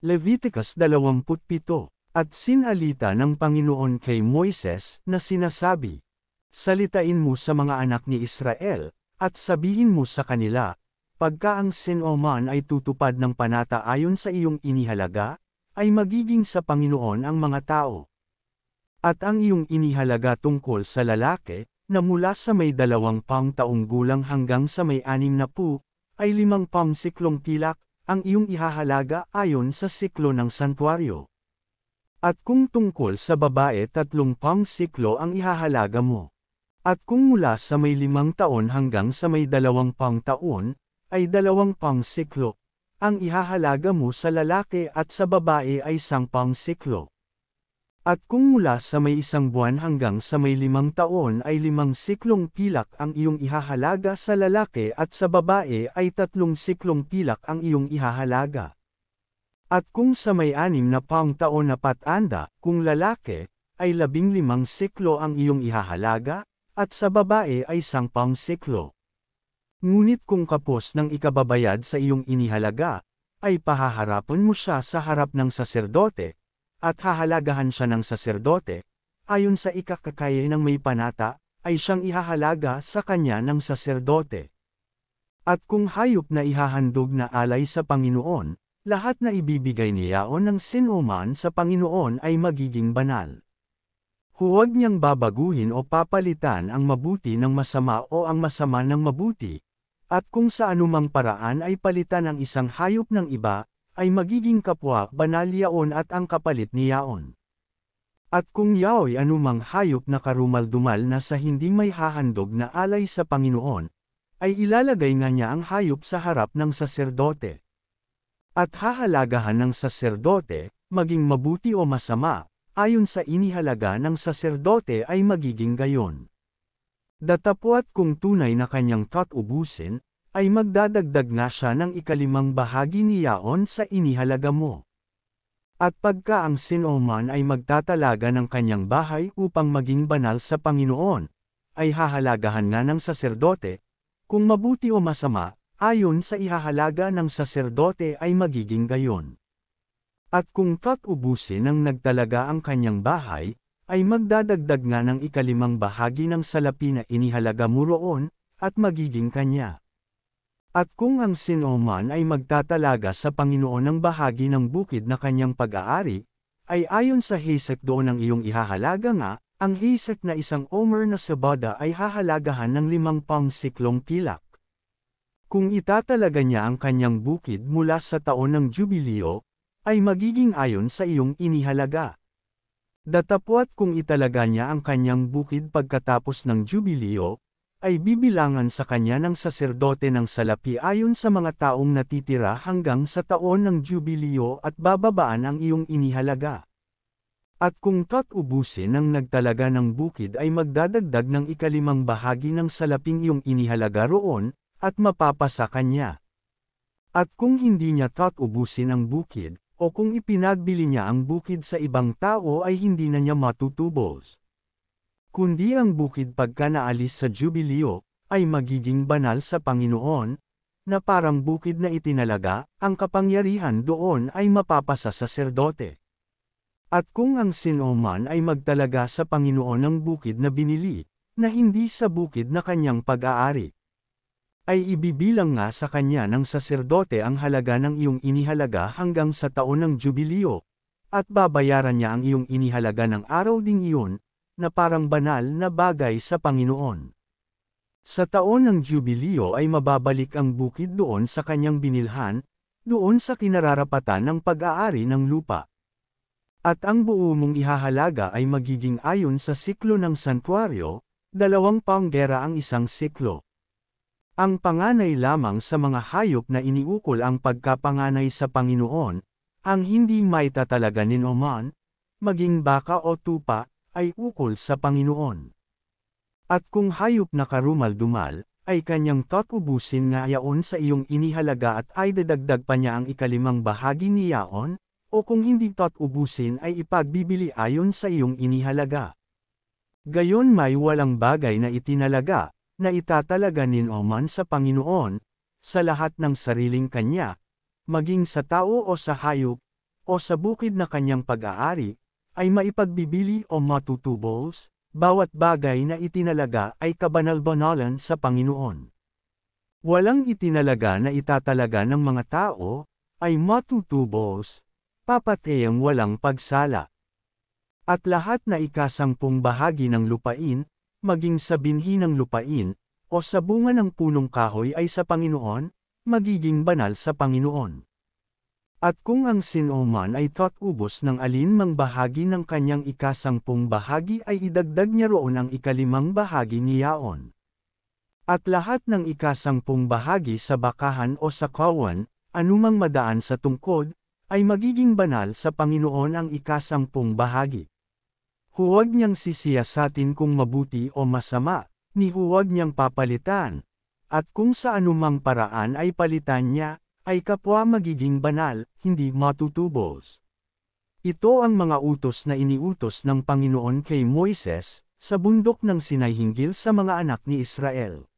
Leviticus 27. At sinalita ng Panginoon kay Moises na sinasabi, salitain mo sa mga anak ni Israel, at sabihin mo sa kanila, pagka ang sino man ay tutupad ng panata ayon sa iyong inihalaga, ay magiging sa Panginoon ang mga tao. At ang iyong inihalaga tungkol sa lalaki, na mula sa may 20 taong gulang hanggang sa may 60, ay 50 siklong pilak, ang iyong ihahalaga ayon sa siklo ng santuaryo. At kung tungkol sa babae 30 siklo ang ihahalaga mo. At kung mula sa may 5 taon hanggang sa may 20 taon, ay 20 siklo, ang ihahalaga mo sa lalaki at sa babae ay 10 siklo. At kung mula sa may 1 buwan hanggang sa may 5 taon ay 5 siklong pilak ang iyong ihahalaga sa lalaki at sa babae ay 3 siklong pilak ang iyong ihahalaga. At kung sa may 6 na taon na patanda, kung lalaki, ay 15 siklo ang iyong ihahalaga, at sa babae ay 10 siklo. Ngunit kung kapos ng ikababayad sa iyong inihalaga, ay pahaharapan mo siya sa harap ng saserdote, at hahalagahan siya ng saserdote, ayon sa ikakakaya ng may panata, ay siyang ihahalaga sa kanya ng saserdote. At kung hayop na ihahandog na alay sa Panginoon, lahat na ibibigay niyaon ng sinuman sa Panginoon ay magiging banal. Huwag niyang babaguhin o papalitan ang mabuti ng masama o ang masama ng mabuti, at kung sa anumang paraan ay palitan ang isang hayop ng iba, ay magiging kapwa banal yaon at ang kapalit niyaon. At kung yaoy anumang hayop na karumal-dumal na sa hindi may hahandog na alay sa Panginoon, ay ilalagay nga niya ang hayop sa harap ng saserdote. At hahalagahan ng saserdote, maging mabuti o masama, ayon sa inihalaga ng saserdote ay magiging gayon. Datapwat kung tunay na kanyang ubusin, ay magdadagdag nga siya ng 5 bahagi niyaon sa inihalaga mo. At pagka ang sinuman ay magtatalaga ng kanyang bahay upang maging banal sa Panginoon, ay hahalagahan nga ng saserdote, kung mabuti o masama, ayon sa ihahalaga ng saserdote ay magiging gayon. At kung ubusin ang nagtalaga ang kanyang bahay, ay magdadagdag nga ng 5 bahagi ng salapi na inihalaga mo roon, at magiging kanya. At kung ang sinuman ay magtatalaga sa Panginoon ng bahagi ng bukid na kanyang pag-aari, ay ayon sa hisek doon ang iyong ihahalaga nga, ang hisek na 1 omer na sebada ay hahalagahan ng 50 siklong pilak. Kung itatalaga niya ang kanyang bukid mula sa taon ng Jubileo, ay magiging ayon sa iyong inihalaga. Datapwat kung italaga niya ang kanyang bukid pagkatapos ng Jubileo, ay bibilangan sa kanya ng saserdote ng salapi ayon sa mga taong natitira hanggang sa taon ng Jubileo at bababaan ang iyong inihalaga. At kung ubusin ang nagtalaga ng bukid ay magdadagdag ng 5 bahagi ng salaping iyong inihalaga roon, at mapapasa kanya. At kung hindi niya ubusin ang bukid, o kung ipinagbili niya ang bukid sa ibang tao ay hindi na niya matutubos. Kundi ang bukid pagka naalis sa Jubileo, ay magiging banal sa Panginoon, na parang bukid na itinalaga, ang kapangyarihan doon ay mapapasa sa saserdote. At kung ang sinuman ay magtalaga sa Panginoon ng bukid na binili, na hindi sa bukid na kanyang pag-aari, ay ibibilang nga sa kanya ng saserdote ang halaga ng iyong inihalaga hanggang sa taon ng Jubileo, at babayaran niya ang iyong inihalaga ng araw ding iyon, na parang banal na bagay sa Panginoon. Sa taon ng Jubileo ay mababalik ang bukid doon sa kanyang binilhan, doon sa kinararapatan ng pag-aari ng lupa. At ang buo mong ihahalaga ay magiging ayon sa siklo ng santuaryo, 2 panggera ang 1 siklo. Ang panganay lamang sa mga hayop na iniukol ang pagkapanganay sa Panginoon, ang hindi maitatalaga ni Oman, maging baka o tupa, ay ukol sa Panginoon. At kung hayop na karumal-dumal, ay kanyang ubusin nga yaon sa iyong inihalaga at ay dadagdag pa niya ang 5 bahagi niyaon, o kung hindi ubusin ay ipagbibili ayon sa iyong inihalaga. Gayon may walang bagay na itinalaga, na itatalaga ni Oman sa Panginoon, sa lahat ng sariling kanya, maging sa tao o sa hayop, o sa bukid na kanyang pag-aari, ay maipagbibili o matutubos, bawat bagay na itinalaga ay kabanal-banalan sa Panginoon. Walang itinalaga na itatalaga ng mga tao, ay matutubos, papateyang walang pagsala. At lahat na ika-10 bahagi ng lupain, maging sa binhi ng lupain, o sa bunga ng punong kahoy ay sa Panginoon, magiging banal sa Panginoon. At kung ang sino man ay tatubos ng alinmang bahagi ng kanyang ika-10 bahagi ay idagdag niya roon ang ika-5 bahagi niyaon. At lahat ng ika-10 bahagi sa bakahan o sa kawan, anumang madaan sa tungkod, ay magiging banal sa Panginoon ang ika-10 bahagi. Huwag niyang sisiyasatin kung mabuti o masama, ni huwag niyang papalitan. At kung sa anumang paraan ay palitan niya, ay kapwa magiging banal, hindi matutubos. Ito ang mga utos na iniutos ng Panginoon kay Moises, sa bundok ng Sinai hinggil sa mga anak ni Israel.